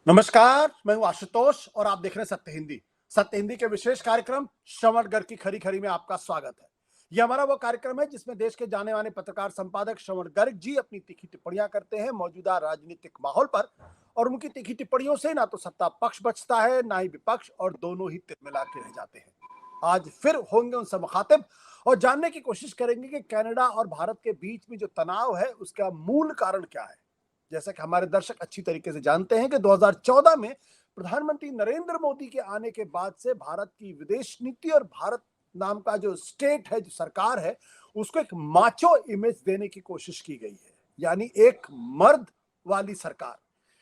नमस्कार, मैं हूं आशुतोष और आप देख रहे हैं सत्य हिंदी। सत्य हिंदी के विशेष कार्यक्रम श्रवण गर्ग की खरी खरी में आपका स्वागत है। यह हमारा वो कार्यक्रम है जिसमें देश के जाने माने पत्रकार संपादक श्रवण गर्ग जी अपनी तीखी टिप्पणियां करते हैं मौजूदा राजनीतिक माहौल पर। और उनकी तीखी टिप्पणियों से ना तो सत्ता पक्ष बचता है, ना ही विपक्ष, और दोनों ही तिलमिला के रह जाते हैं। आज फिर होंगे उनसे मुखातिब और जानने की कोशिश करेंगे कि कनाडा और भारत के बीच में जो तनाव है उसका मूल कारण क्या है। जैसा कि हमारे दर्शक अच्छी तरीके से जानते हैं कि 2014 में प्रधानमंत्री नरेंद्र मोदी के आने के बाद से भारत की विदेश नीति और भारत नाम का जो स्टेट है, जो सरकार है, उसको एक माचो इमेज देने की कोशिश की गई है। यानी एक मर्द वाली सरकार,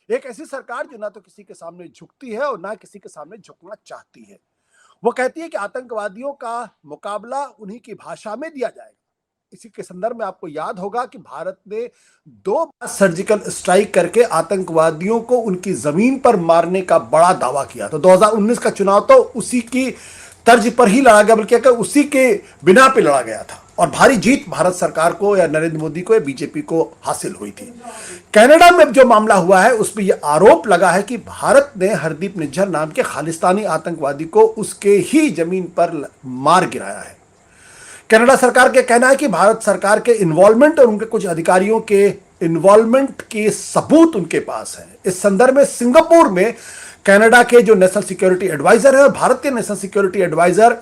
एक ऐसी सरकार जो ना तो किसी के सामने झुकती है और ना किसी के सामने झुकना चाहती है। वो कहती है कि आतंकवादियों का मुकाबला उन्हीं की भाषा में दिया जाएगा। इसी के संदर्भ में आपको याद होगा कि भारत ने 2 बार सर्जिकल स्ट्राइक करके आतंकवादियों को उनकी जमीन पर मारने का बड़ा दावा किया। तो 2019 का चुनाव तो उसी की तर्ज पर ही लड़ा गया, बल्कि उसी के बिना पे लड़ा गया था और भारी जीत भारत सरकार को या नरेंद्र मोदी को या बीजेपी को हासिल हुई थी। कनाडा में जो मामला हुआ है उसमें यह आरोप लगा है कि भारत ने हरदीप निज्जर नाम के खालिस्तानी आतंकवादी को उसके ही जमीन पर मार गिराया है। कनाडा सरकार का कहना है कि भारत सरकार के इन्वॉल्वमेंट और उनके कुछ अधिकारियों के इन्वॉल्वमेंट के सबूत उनके पास है। इस संदर्भ में सिंगापुर में कनाडा के जो नेशनल सिक्योरिटी एडवाइजर है और भारत के national security adviser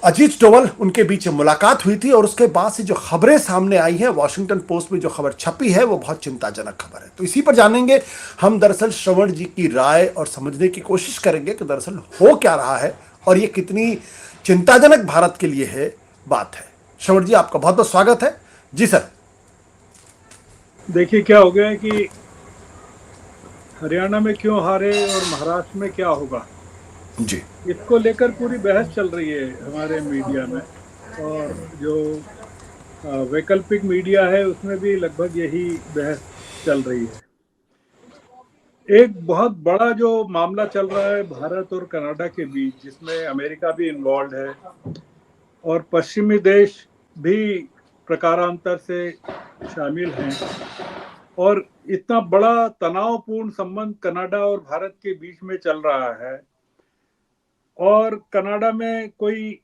Ajit Doval, उनके बीच मुलाकात हुई थी और उसके बाद से जो खबरें सामने आई हैं, वॉशिंगटन पोस्ट में जो खबर छपी है वो बहुत चिंताजनक खबर है। तो इसी पर जानेंगे हम दरअसल श्रवण जी की राय और समझने की कोशिश करेंगे कि दरअसल हो क्या रहा है और ये कितनी चिंताजनक भारत के लिए है बात है। श्रवण जी, आपका बहुत बहुत स्वागत है। जी सर। देखिए क्या हो गया है कि हरियाणा में क्यों हारे और महाराष्ट्र में क्या होगा, जी इसको लेकर पूरी बहस चल रही है हमारे मीडिया में। और जो वैकल्पिक मीडिया है उसमें भी लगभग यही बहस चल रही है। एक बहुत बड़ा जो मामला चल रहा है भारत और कनाडा के बीच, जिसमें अमेरिका भी इन्वॉल्व है और पश्चिमी देश भी प्रकारांतर से शामिल हैं। और इतना बड़ा तनावपूर्ण संबंध कनाडा और भारत के बीच में चल रहा है और कनाडा में कोई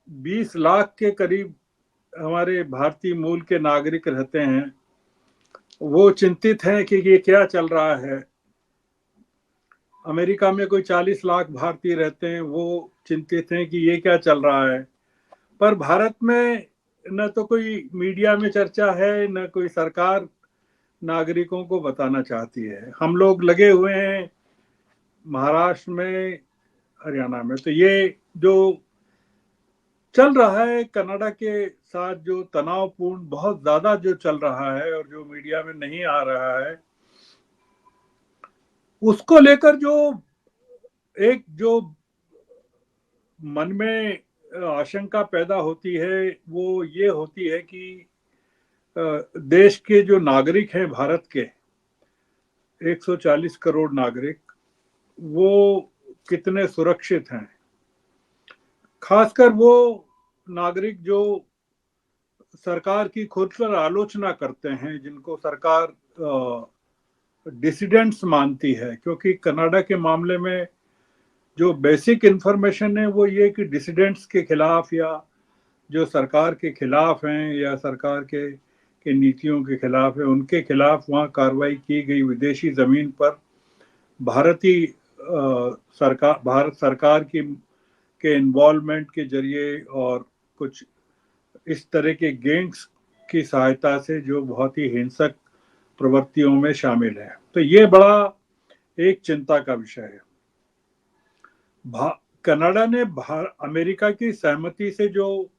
20 लाख के करीब हमारे भारतीय मूल के नागरिक रहते हैं। वो चिंतित हैं कि ये क्या चल रहा है। अमेरिका में कोई 40 लाख भारतीय रहते हैं, वो चिंतित हैं कि ये क्या चल रहा है। पर भारत में न तो कोई मीडिया में चर्चा है, न कोई सरकार नागरिकों को बताना चाहती है। हम लोग लगे हुए हैं महाराष्ट्र में, हरियाणा में। तो ये जो चल रहा है कनाडा के साथ, जो तनावपूर्ण बहुत ज्यादा जो चल रहा है और जो मीडिया में नहीं आ रहा है, उसको लेकर जो मन में आशंका पैदा होती है वो ये होती है कि देश के जो नागरिक हैं, भारत के 140 करोड़ नागरिक, वो कितने सुरक्षित हैं। खासकर वो नागरिक जो सरकार की खुलकर आलोचना करते हैं, जिनको सरकार डिसिडेंट्स मानती है। क्योंकि कनाडा के मामले में जो बेसिक इंफॉर्मेशन है वो ये कि डिसिडेंट्स के खिलाफ या जो सरकार के खिलाफ हैं या सरकार के नीतियों के खिलाफ है, उनके खिलाफ वहाँ कार्रवाई की गई विदेशी जमीन पर भारतीय भारत सरकार की के इन्वॉल्वमेंट के जरिए और कुछ इस तरह के गैंग्स की सहायता से जो बहुत ही हिंसक प्रवृत्तियों में शामिल है। तो ये बड़ा एक चिंता का विषय है। कनाडा ने अमेरिका की सहमति से जो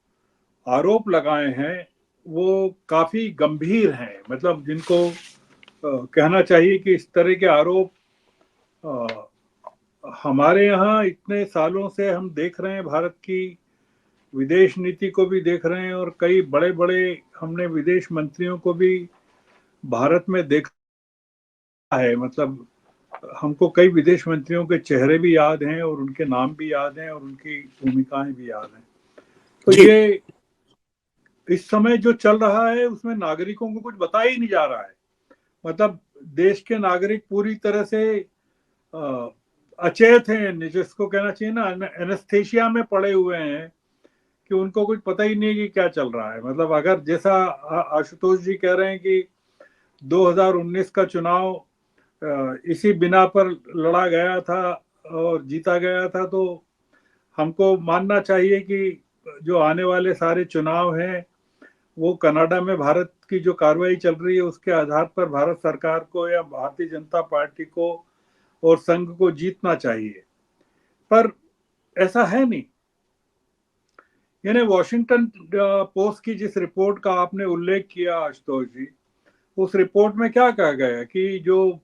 आरोप लगाए हैं वो काफी गंभीर हैं। मतलब जिनको कहना चाहिए कि इस तरह के आरोप हमारे यहाँ इतने सालों से हम देख रहे हैं, भारत की विदेश नीति को भी देख रहे हैं और कई बड़े बड़े हमने विदेश मंत्रियों को भी भारत में देखा है। मतलब हमको कई विदेश मंत्रियों के चेहरे भी याद हैं और उनके नाम भी याद हैं और उनकी भूमिकाएं भी याद हैं। तो ये इस समय जो चल रहा है उसमें नागरिकों को कुछ बताया ही नहीं जा रहा है। मतलब देश के नागरिक पूरी तरह से अचेत हैं, जिसको कहना चाहिए ना, एनेस्थेशिया में पड़े हुए हैं कि उनको कुछ पता ही नहीं कि क्या चल रहा है। मतलब अगर जैसा आशुतोष जी कह रहे हैं कि 2019 का चुनाव इसी बिना पर लड़ा गया था और जीता गया था, तो हमको मानना चाहिए कि जो आने वाले सारे चुनाव हैं वो कनाडा में भारत की जो कार्रवाई चल रही है उसके आधार पर भारत सरकार को या भारतीय जनता पार्टी को और संघ को जीतना चाहिए, पर ऐसा है नहीं। यानी वॉशिंगटन पोस्ट की जिस रिपोर्ट का आपने उल्लेख किया आशुतोष जी, उस रिपोर्ट में क्या कहा गया कि जो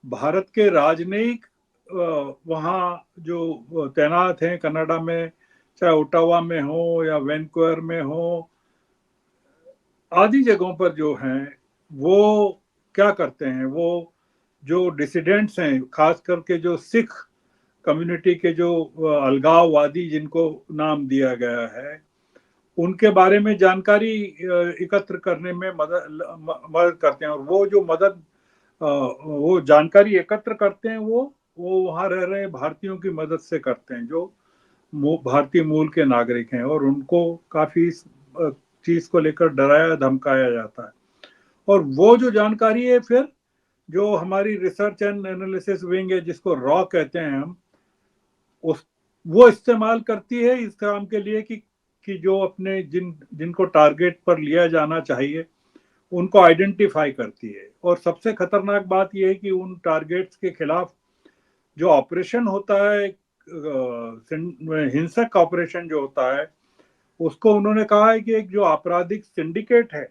भारत के राजनयिक वहाँ जो तैनात हैं कनाडा में, चाहे ओटावा में हो या वैनकूवर में हो, आदि जगहों पर जो हैं वो क्या करते हैं, वो जो डिसिडेंट्स हैं, खास करके जो सिख कम्युनिटी के जो अलगाववादी जिनको नाम दिया गया है, उनके बारे में जानकारी एकत्र करने में मदद करते हैं। और वो जो मदद वो जानकारी एकत्र करते हैं वो वहाँ रह रहे भारतीयों की मदद से करते हैं जो भारतीय मूल के नागरिक हैं, और उनको काफी चीज को लेकर डराया धमकाया जाता है। और वो जो जानकारी है फिर जो हमारी रिसर्च एंड एनालिसिस विंग है, जिसको रॉ कहते हैं हम, उस वो इस्तेमाल करती है इस काम के लिए कि जो अपने जिनको टारगेट पर लिया जाना चाहिए उनको आइडेंटिफाई करती है। और सबसे खतरनाक बात यह है कि उन टारगेट्स के खिलाफ जो ऑपरेशन होता है, हिंसक ऑपरेशन जो होता है, उसको उन्होंने कहा है कि एक जो आपराधिक सिंडिकेट है,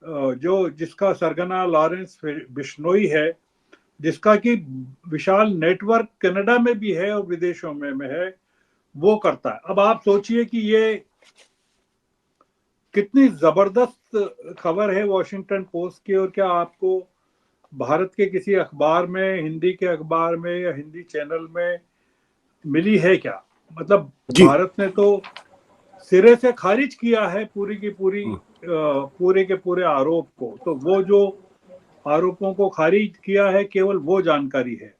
जो जिसका सरगना लॉरेंस बिश्नोई है, जिसका कि विशाल नेटवर्क कनाडा में भी है और विदेशों में है, वो करता है। अब आप सोचिए कि ये कितनी जबरदस्त खबर है वॉशिंगटन पोस्ट की, और क्या आपको भारत के किसी अखबार में, हिंदी के अखबार में या हिंदी चैनल में मिली है क्या? मतलब जी। भारत ने तो सिरे से खारिज किया है पूरी की पूरी पूरे के पूरे आरोप को। तो वो जो आरोपों को खारिज किया है केवल वो जानकारी है।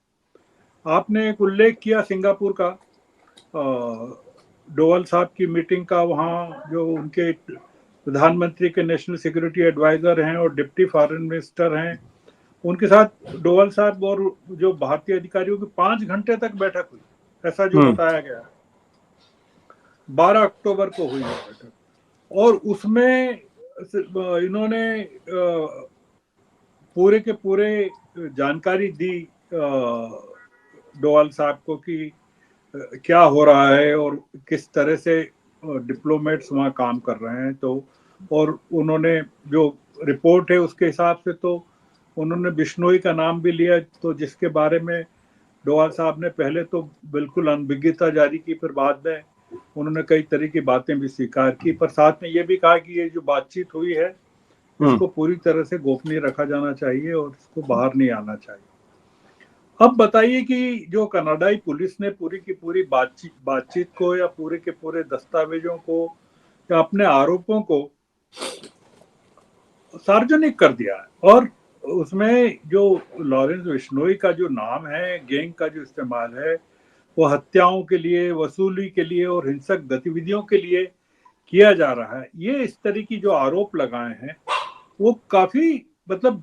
आपने एक उल्लेख किया सिंगापुर का, डोवल साहब की मीटिंग का, वहाँ जो उनके प्रधानमंत्री के नेशनल सिक्योरिटी एडवाइजर हैं और डिप्टी फॉरेन मिनिस्टर हैं, उनके साथ डोवल साहब और जो भारतीय अधिकारियों की 5 घंटे तक बैठक हुई, ऐसा जो बताया गया। 12 अक्टूबर को हुई बैठक, और उसमें इन्होंने पूरे के पूरे जानकारी दी डोवाल साहब को कि क्या हो रहा है और किस तरह से डिप्लोमेट्स वहाँ काम कर रहे हैं। तो और उन्होंने जो रिपोर्ट है उसके हिसाब से तो उन्होंने बिश्नोई का नाम भी लिया, तो जिसके बारे में डोवाल साहब ने पहले तो बिल्कुल अनभिज्ञता जारी की, फिर बाद में उन्होंने कई तरह की बातें भी स्वीकार की, पर साथ में ये भी कहा कि ये जो बातचीत हुई है इसको पूरी तरह से गोपनीय रखा जाना चाहिए और इसको बाहर नहीं आना चाहिए। अब बताइए कि जो कनाडाई पुलिस ने पूरी की पूरी बातचीत को या पूरे के पूरे दस्तावेजों को या अपने आरोपों को सार्वजनिक कर दिया है, और उसमें जो लॉरेंस बिश्नोई का जो नाम है, गैंग का जो इस्तेमाल है, वो हत्याओं के लिए, वसूली के लिए और हिंसक गतिविधियों के लिए किया जा रहा है। ये इस तरह की जो आरोप लगाए हैं वो काफी मतलब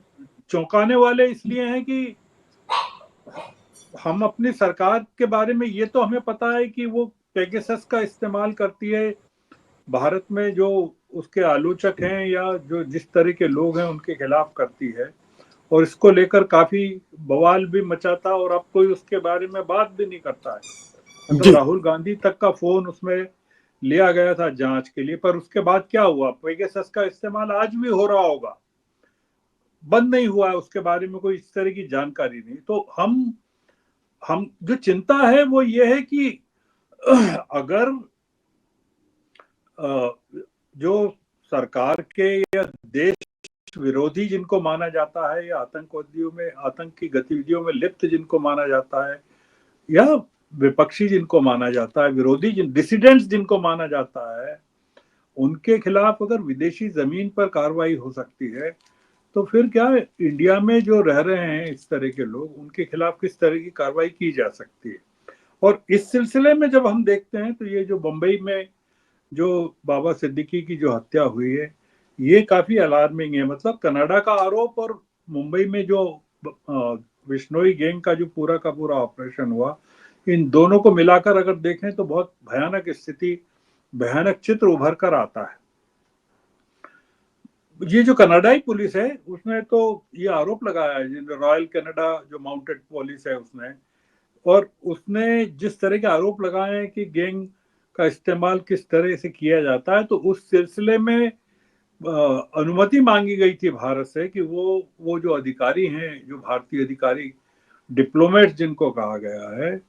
चौंकाने वाले इसलिए हैं कि हम अपनी सरकार के बारे में ये तो हमें पता है कि वो पेगासस का इस्तेमाल करती है भारत में, जो उसके आलोचक हैं या जो जिस तरह के लोग हैं उनके खिलाफ करती है, और इसको लेकर काफी बवाल भी मचाता, और अब कोई उसके बारे में बात भी नहीं करता है। मतलब राहुल गांधी तक का फोन उसमें लिया गया था जांच के लिए, पर उसके बाद क्या हुआ? पेगासस का इस्तेमाल आज भी हो रहा होगा, बंद नहीं हुआ है, उसके बारे में कोई इस तरह की जानकारी नहीं। तो हम जो चिंता है वो ये है कि अगर जो सरकार के या देश विरोधी जिनको माना जाता है, या आतंकवादियों में, आतंक की गतिविधियों में लिप्त जिनको माना जाता है, या विपक्षी जिनको माना जाता है, विरोधी डिसिडेंट्स जिनको माना जाता है, उनके खिलाफ अगर विदेशी जमीन पर कार्रवाई हो सकती है, तो फिर क्या इंडिया में जो रह रहे हैं इस तरह के लोग, उनके खिलाफ किस तरह की कार्रवाई की जा सकती है। और इस सिलसिले में जब हम देखते हैं तो ये जो बम्बई में जो बाबा सिद्दीकी की जो हत्या हुई है, ये काफी अलार्मिंग है। मतलब कनाडा का आरोप और मुंबई में जो विश्नोई गैंग का जो पूरा का पूरा ऑपरेशन हुआ, इन दोनों को मिलाकर अगर देखें तो बहुत भयानक स्थिति, भयानक चित्र उभर कर आता है। ये जो कनाडाई पुलिस है उसने तो ये आरोप लगाया है, रॉयल कनाडा जो माउंटेड पुलिस है उसने, और उसने जिस तरह के आरोप लगाए हैं कि गैंग का इस्तेमाल किस तरह से किया जाता है, तो उस सिलसिले में अनुमति मांगी गई थी भारत से कि वो जो अधिकारी हैं, जो भारतीय अधिकारी, डिप्लोमेट जिनको कहा गया है,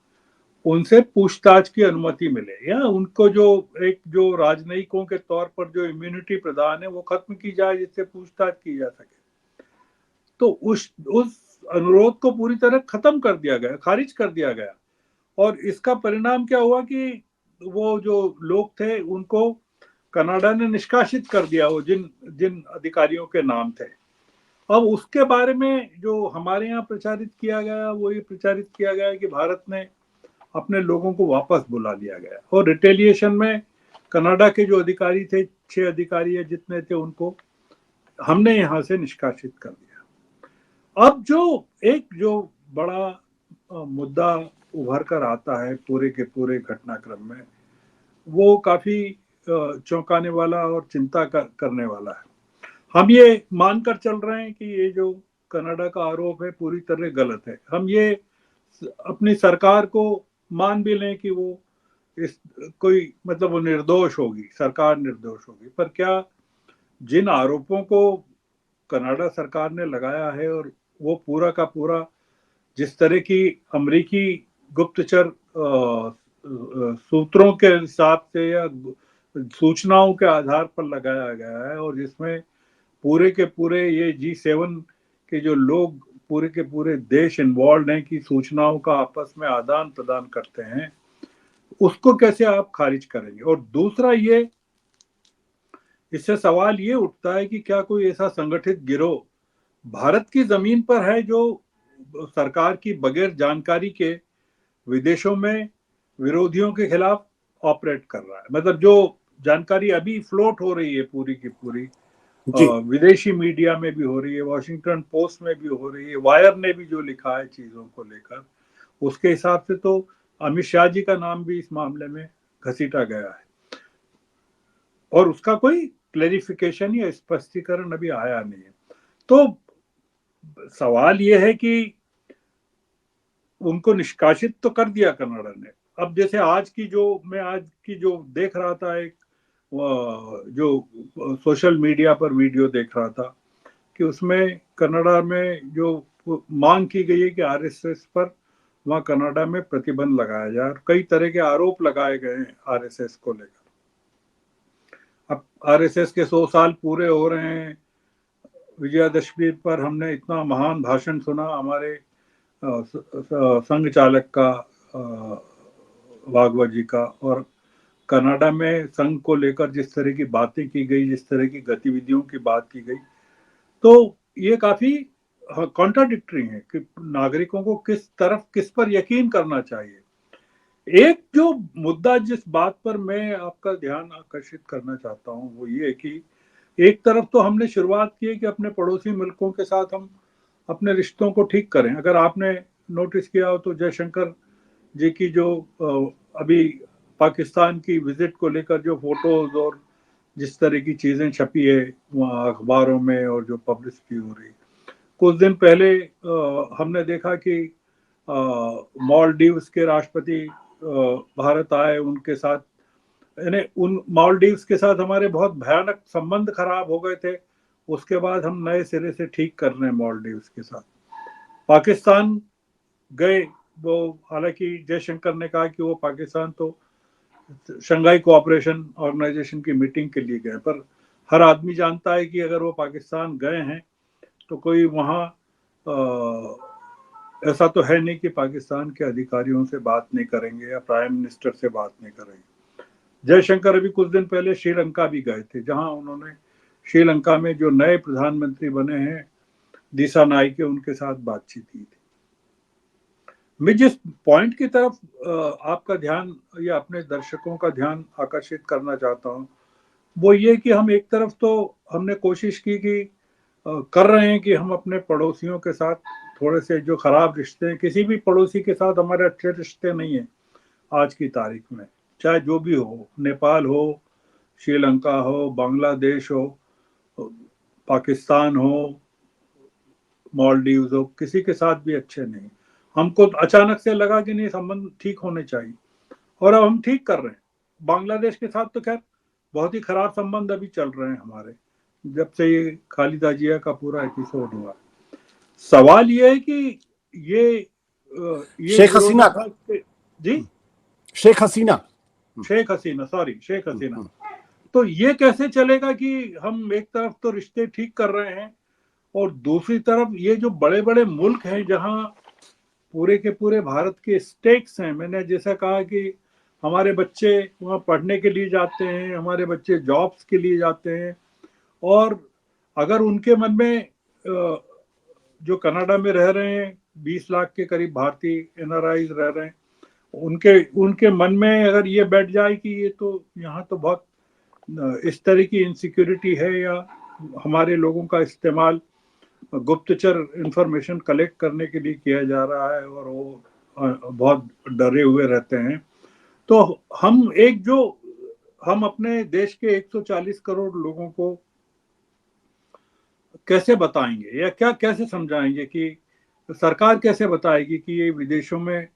उनसे पूछताछ की अनुमति मिले, या उनको जो एक जो राजनयिकों के तौर पर जो इम्यूनिटी प्रदान है वो खत्म की जाए, जिससे पूछताछ की जा सके। तो उस अनुरोध को पूरी तरह खत्म कर दिया गया, खारिज कर दिया गया। और इसका परिणाम क्या हुआ कि वो जो लोग थे उनको कनाडा ने निष्कासित कर दिया, वो जिन जिन अधिकारियों के नाम थे। अब उसके बारे में जो हमारे यहाँ प्रचारित किया गया, वो ये प्रचारित किया गया कि भारत ने अपने लोगों को वापस बुला लिया गया, और रिटेलिएशन में कनाडा के जो अधिकारी थे, 6 अधिकारी है जितने थे, उनको हमने यहाँ से निष्कासित कर दिया। अब जो बड़ा मुद्दा उभर कर आता है पूरे के पूरे घटनाक्रम में, वो काफी चौंकाने वाला और चिंता करने वाला है। हम ये मानकर चल रहे हैं कि ये जो कनाडा का आरोप है पूरी तरह गलत है। हम ये अपनी सरकार को मान भी लें कि वो इस कोई मतलब वो निर्दोष होगी, सरकार निर्दोष होगी, पर क्या जिन आरोपों को कनाडा सरकार ने लगाया है, और वो पूरा का पूरा जिस तरह की अमेरिकी गुप्तचर सूत्रों के हिसाब से या सूचनाओं के आधार पर लगाया गया है, और जिसमें पूरे के पूरे ये G7 के जो लोग पूरे के पूरे देश इन्वॉल्व हैं कि सूचनाओं का आपस में आदान प्रदान करते हैं, उसको कैसे आप खारिज करेंगे। और दूसरा ये, इससे सवाल ये उठता है कि क्या कोई ऐसा संगठित गिरोह भारत की जमीन पर है जो सरकार की बगैर जानकारी के विदेशों में विरोधियों के खिलाफ ऑपरेट कर रहा है। मतलब जो जानकारी अभी फ्लोट हो रही है पूरी की पूरी, विदेशी मीडिया में भी हो रही है, वॉशिंगटन पोस्ट में भी हो रही है, वायर ने भी जो लिखा है चीजों को लेकर, उसके हिसाब से तो अमित शाह जी का नाम भी इस मामले में घसीटा गया है, और उसका कोई क्लैरिफिकेशन या स्पष्टीकरण अभी आया नहीं है। तो सवाल यह है कि उनको निष्कासित तो कर दिया कनाडा ने। अब जैसे आज की जो देख रहा था, एक जो सोशल मीडिया पर वीडियो देख रहा था कि उसमें कनाडा में जो मांग की गई है कि आरएसएस पर वहां कनाडा में प्रतिबंध लगाया जाए, और कई तरह के आरोप लगाए गए हैं आरएसएस को लेकर। अब आरएसएस के 100 साल पूरे हो रहे हैं। विजयादशमी पर हमने इतना महान भाषण सुना हमारे संघ चालक का, भागवत जी का, और कनाडा में संघ को लेकर जिस तरह की बातें की गई, जिस तरह की गतिविधियों की बात की गई, तो ये काफी कॉन्ट्राडिक्टरी है कि नागरिकों को किस पर यकीन करना चाहिए। एक जो मुद्दा जिस बात पर मैं आपका ध्यान आकर्षित करना चाहता हूं वो ये कि एक तरफ तो हमने शुरुआत की है कि अपने पड़ोसी मुल्कों के साथ हम अपने रिश्तों को ठीक करें। अगर आपने नोटिस किया हो तो जयशंकर जी की जो अभी पाकिस्तान की विजिट को लेकर जो फोटोज और जिस तरह की चीजें छपी है वहाँ अखबारों में और जो पब्लिसिटी हो रही, कुछ दिन पहले हमने देखा कि मालदीव्स के राष्ट्रपति भारत आए, उनके साथ यानी उन मालदीव्स के साथ हमारे बहुत भयानक संबंध खराब हो गए थे, उसके बाद हम नए सिरे से ठीक कर रहे हैं मालदीव्स के साथ। पाकिस्तान गए वो, हालांकि जयशंकर ने कहा कि वो पाकिस्तान तो शंघाई कोऑपरेशन ऑर्गेनाइजेशन की मीटिंग के लिए गए, पर हर आदमी जानता है कि अगर वो पाकिस्तान गए हैं तो कोई वहाँ ऐसा तो है नहीं कि पाकिस्तान के अधिकारियों से बात नहीं करेंगे या प्राइम मिनिस्टर से बात नहीं करेंगे। जयशंकर अभी कुछ दिन पहले श्रीलंका भी गए थे, जहां उन्होंने श्रीलंका में जो नए प्रधानमंत्री बने हैं दिशा नाइके उनके साथ बातचीत की थी। मैं जिस पॉइंट की तरफ आपका ध्यान या अपने दर्शकों का ध्यान आकर्षित करना चाहता हूँ वो ये कि हम एक तरफ तो हमने कोशिश की कि कर रहे हैं कि हम अपने पड़ोसियों के साथ थोड़े से जो खराब रिश्ते हैं, किसी भी पड़ोसी के साथ हमारे अच्छे रिश्ते नहीं है आज की तारीख में, चाहे जो भी हो, नेपाल हो, श्रीलंका हो, बांग्लादेश हो, पाकिस्तान हो, मालदीव्स हो, किसी के साथ भी अच्छे नहीं। हमको अचानक से लगा कि नहीं संबंध ठीक होने चाहिए और अब हम ठीक कर रहे हैं। बांग्लादेश के साथ तो खैर बहुत ही खराब संबंध अभी चल रहे हैं हमारे, जब से ये खालिदा जिया का पूरा एपिसोड हुआ। सवाल ये है कि ये शेख हसीना का, जी शेख हसीना, शेख हसीना, सॉरी शेख हसीना। तो ये कैसे चलेगा कि हम एक तरफ तो रिश्ते ठीक कर रहे हैं और दूसरी तरफ ये जो बड़े बड़े मुल्क हैं जहां पूरे के पूरे भारत के स्टेक्स हैं, मैंने जैसा कहा कि हमारे बच्चे वहाँ पढ़ने के लिए जाते हैं, हमारे बच्चे जॉब्स के लिए जाते हैं, और अगर उनके मन में जो कनाडा में रह रहे हैं 20 लाख के करीब भारतीय एनआरआई रह रहे हैं, उनके उनके मन में अगर ये बैठ जाए कि ये तो यहाँ तो बहुत इस तरह की इनसिक्योरिटी है या हमारे लोगों का इस्तेमाल गुप्तचर इंफॉर्मेशन कलेक्ट करने के लिए किया जा रहा है और वो बहुत डरे हुए रहते हैं, तो हम अपने देश के 140 करोड़ लोगों को कैसे बताएंगे या क्या कैसे समझाएंगे कि सरकार कैसे बताएगी कि ये विदेशों में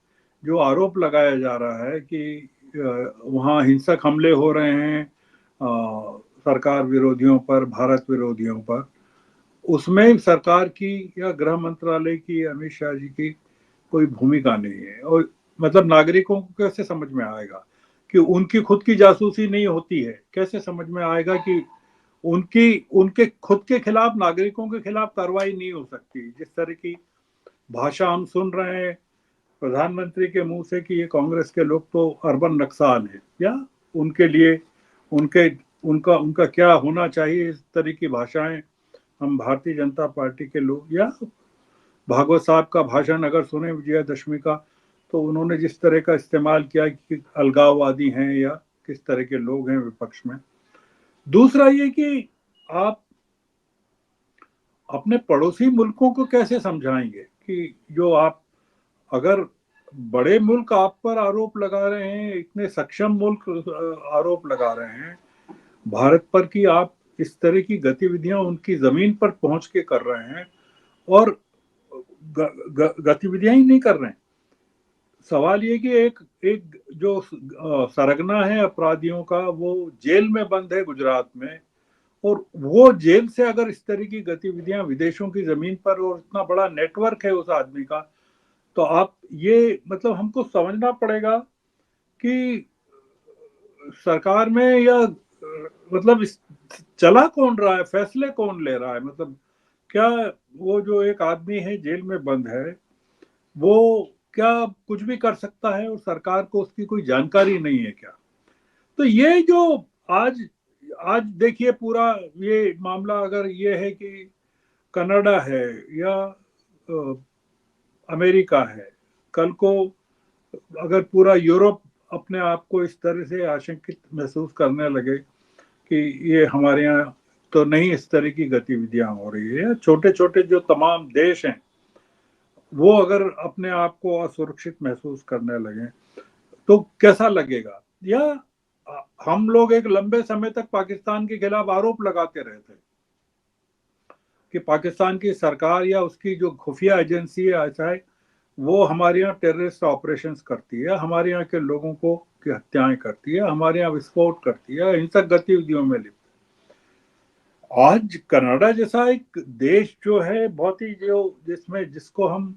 जो आरोप लगाया जा रहा है कि वहाँ हिंसक हमले हो रहे हैं सरकार विरोधियों पर, भारत विरोधियों पर, उसमें सरकार की या गृह मंत्रालय की, अमित शाह जी की कोई भूमिका नहीं है। और मतलब नागरिकों को कैसे समझ में आएगा कि उनकी खुद की जासूसी नहीं होती है? कैसे समझ में आएगा कि उनके खुद के खिलाफ, नागरिकों के खिलाफ कार्रवाई नहीं हो सकती? जिस तरह की भाषा हम सुन रहे हैं प्रधानमंत्री के मुंह से कि ये कांग्रेस के लोग तो अर्बन नक्सल हैं, या उनके लिए उनके उनका उनका क्या होना चाहिए, इस तरह की भाषाएं हम भारतीय जनता पार्टी के लोग, या भागवत साहब का भाषण अगर सुने विजयादशमी का, तो उन्होंने जिस तरह का इस्तेमाल किया कि अलगाववादी हैं या किस तरह के लोग हैं विपक्ष में। दूसरा ये कि आप अपने पड़ोसी मुल्कों को कैसे समझाएंगे कि जो आप, अगर बड़े मुल्क आप पर आरोप लगा रहे हैं, इतने सक्षम मुल्क आरोप लगा रहे हैं भारत पर कि आप इस तरह की गतिविधियां उनकी जमीन पर पहुंच के कर रहे हैं और गतिविधियां ही नहीं कर रहे हैं। सवाल ये कि एक एक जो सरगना है अपराधियों का, वो जेल में बंद है गुजरात में, और वो जेल से अगर इस तरह की गतिविधियां विदेशों की जमीन पर, और इतना बड़ा नेटवर्क है उस आदमी का, तो आप ये मतलब हमको समझना पड़ेगा कि सरकार में या मतलब चला कौन रहा है, फैसले कौन ले रहा है? मतलब क्या वो जो एक आदमी है जेल में बंद है, वो क्या कुछ भी कर सकता है और सरकार को उसकी कोई जानकारी नहीं है क्या? तो ये जो आज आज देखिए पूरा ये मामला अगर ये है कि कनाडा है या अमेरिका है, कल को अगर पूरा यूरोप अपने आप को इस तरह से आशंकित महसूस करने लगे कि ये हमारे यहाँ तो नहीं इस तरह की गतिविधियां हो रही है, छोटे छोटे जो तमाम देश हैं वो अगर अपने आप को असुरक्षित महसूस करने लगे, तो कैसा लगेगा? या हम लोग एक लंबे समय तक पाकिस्तान के खिलाफ आरोप लगाते रहे थे कि पाकिस्तान की सरकार या उसकी जो खुफिया एजेंसी है, चाहे वो हमारे यहाँ टेररिस्ट ऑपरेशंस करती है, हमारे यहाँ के लोगों को की हत्याएं करती है, हमारे यहाँ विस्फोट करती है, हिंसक गतिविधियों में लिप्त। आज कनाडा जैसा एक देश जो है बहुत ही जो जिसको हम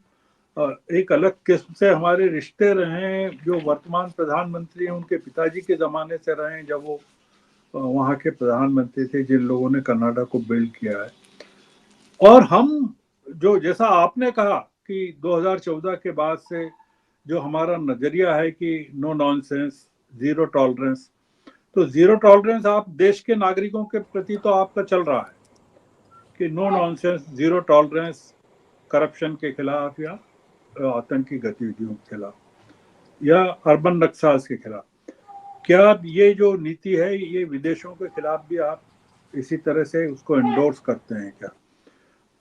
एक अलग किस्म से हमारे रिश्ते रहे हैं, जो वर्तमान प्रधानमंत्री हैं उनके पिताजी के जमाने से रहे हैं, जब वो वहाँ के प्रधानमंत्री थे, जिन लोगों ने कनाडा को बिल्ड किया है। और हम जो, जैसा आपने कहा कि 2014 के बाद से जो हमारा नजरिया है कि नो नॉनसेंस, जीरो टॉलरेंस, तो जीरो टॉलरेंस आप देश के नागरिकों के प्रति तो आपका चल रहा है, कि no nonsense, zero tolerance corruption के खिलाफ या आतंकी गतिविधियों के खिलाफ या अर्बन नक्सल्स के खिलाफ। क्या ये जो नीति है ये विदेशों के खिलाफ भी आप इसी तरह से उसको एंडोर्स करते हैं क्या?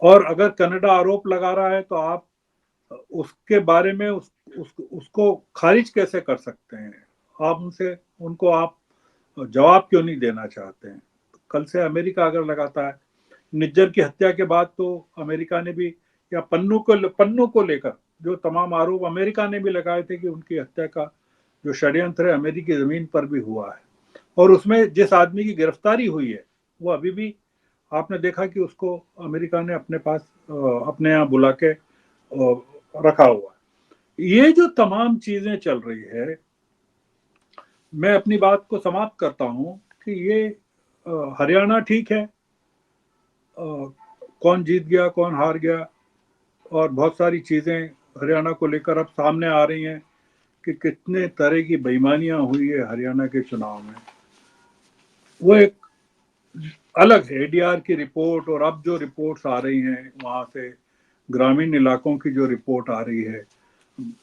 और अगर कनाडा आरोप लगा रहा है तो आप उसके बारे में उसको खारिज कैसे कर सकते हैं? आप उनको आप जवाब क्यों नहीं देना चाहते हैं? कल से अमेरिका अगर लगाता है, निज्जर की हत्या के बाद तो अमेरिका ने भी, या पन्नू को लेकर जो तमाम आरोप अमेरिका ने भी लगाए थे कि उनकी हत्या का जो षड्यंत्र है अमेरिकी जमीन पर भी हुआ है, और उसमें जिस आदमी की गिरफ्तारी हुई है वो अभी भी आपने देखा कि उसको अमेरिका ने अपने पास अपने यहाँ बुला के रखा हुआ है। ये जो तमाम चीजें चल रही है, मैं अपनी बात को समाप्त करता हूं कि ये हरियाणा ठीक है, कौन जीत गया कौन हार गया, और बहुत सारी चीजें हरियाणा को लेकर अब सामने आ रही हैं कि कितने तरह की बेईमानियां हुई है हरियाणा के चुनाव में। वो एक अलग है एडीआर की रिपोर्ट, और अब जो रिपोर्ट्स आ रही हैं वहां से ग्रामीण इलाकों की जो रिपोर्ट आ रही है,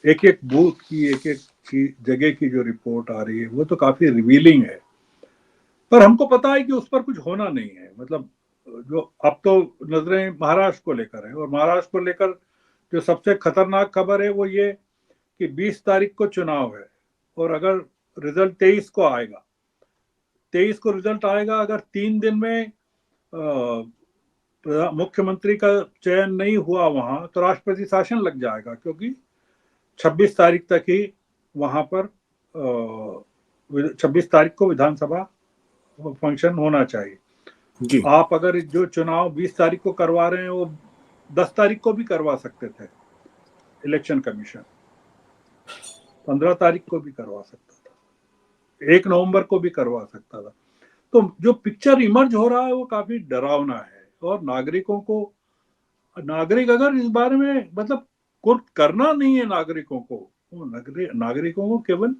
एक एक बूथ की एक एक जगह की जो रिपोर्ट आ रही है, वो तो काफी रिवीलिंग है। पर हमको पता है कि उस पर कुछ होना नहीं है। मतलब जो अब तो नजरें महाराष्ट्र को लेकर है, और महाराष्ट्र को लेकर जो सबसे खतरनाक खबर है वो ये कि 20 तारीख को चुनाव है, और अगर रिजल्ट 23 को आएगा, 23 को रिजल्ट आएगा, अगर 3 दिन में मुख्यमंत्री का चयन नहीं हुआ वहां, तो राष्ट्रपति शासन लग जाएगा, क्योंकि 26 तारीख तक ही वहां पर 26 तारीख को विधानसभा फंक्शन होना चाहिए जी। आप अगर जो चुनाव 20 तारीख को करवा रहे हैं वो 10 तारीख को भी करवा सकते थे, इलेक्शन कमीशन 15 तारीख को भी करवा सकता था, 1 नवंबर को भी करवा सकता था। तो जो पिक्चर इमर्ज हो रहा है वो काफी डरावना है, और नागरिक अगर इस बारे में मतलब कुछ करना नहीं है नागरिकों को, नागरिकों को केवल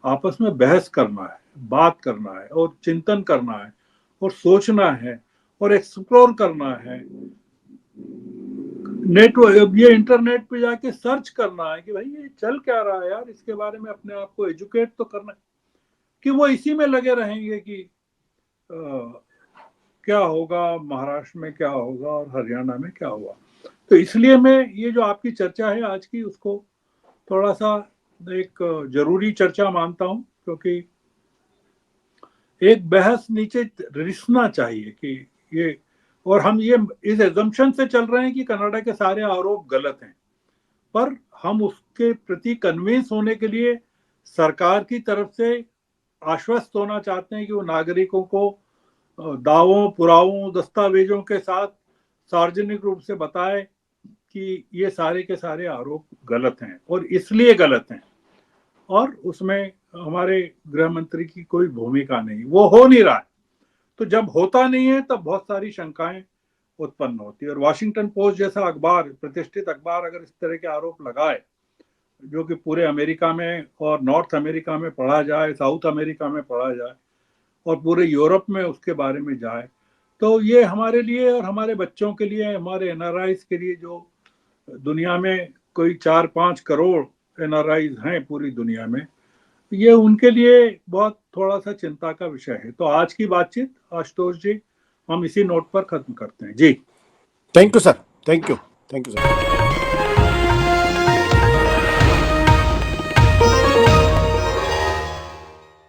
आपस में बहस करना है, बात करना है, और चिंतन करना है, और सोचना है, और एक्सप्लोर करना है, नेटवर्क ये इंटरनेट पे जाके सर्च करना है कि भाई ये चल क्या रहा है यार, इसके बारे में अपने आप को एजुकेट तो करना है। कि वो इसी में लगे रहेंगे कि क्या होगा महाराष्ट्र में, क्या होगा और हरियाणा में क्या हुआ। तो इसलिए मैं ये जो आपकी चर्चा है आज की, उसको थोड़ा सा एक जरूरी चर्चा मानता हूं, क्योंकि एक बहस नीचे रिसना चाहिए कि ये, और हम ये इस एजम्पशन से चल रहे हैं कि कनाडा के सारे आरोप गलत हैं, पर हम उसके प्रति कन्विंस होने के लिए सरकार की तरफ से आश्वस्त होना चाहते हैं कि वो नागरिकों को दावों पुरावों दस्तावेजों के साथ सार्वजनिक रूप से बताए कि ये सारे के सारे आरोप गलत हैं और इसलिए गलत हैं, और उसमें हमारे गृह मंत्री की कोई भूमिका नहीं, वो हो नहीं रहा है। तो जब होता नहीं है तब बहुत सारी शंकाएं उत्पन्न होती है, और वॉशिंगटन पोस्ट जैसा अखबार, प्रतिष्ठित अखबार, अगर इस तरह के आरोप लगाए जो कि पूरे अमेरिका में और नॉर्थ अमेरिका में पढ़ा जाए, साउथ अमेरिका में पढ़ा जाए, और पूरे यूरोप में उसके बारे में जाए, तो ये हमारे लिए और हमारे बच्चों के लिए, हमारे एनआरआईज के लिए, जो दुनिया में कोई 4-5 करोड़ एनआरआईज हैं पूरी दुनिया में, ये उनके लिए बहुत थोड़ा सा चिंता का विषय है। तो आज की बातचीत आशुतोष जी हम इसी नोट पर खत्म करते हैं जी। Thank you sir, thank you sir.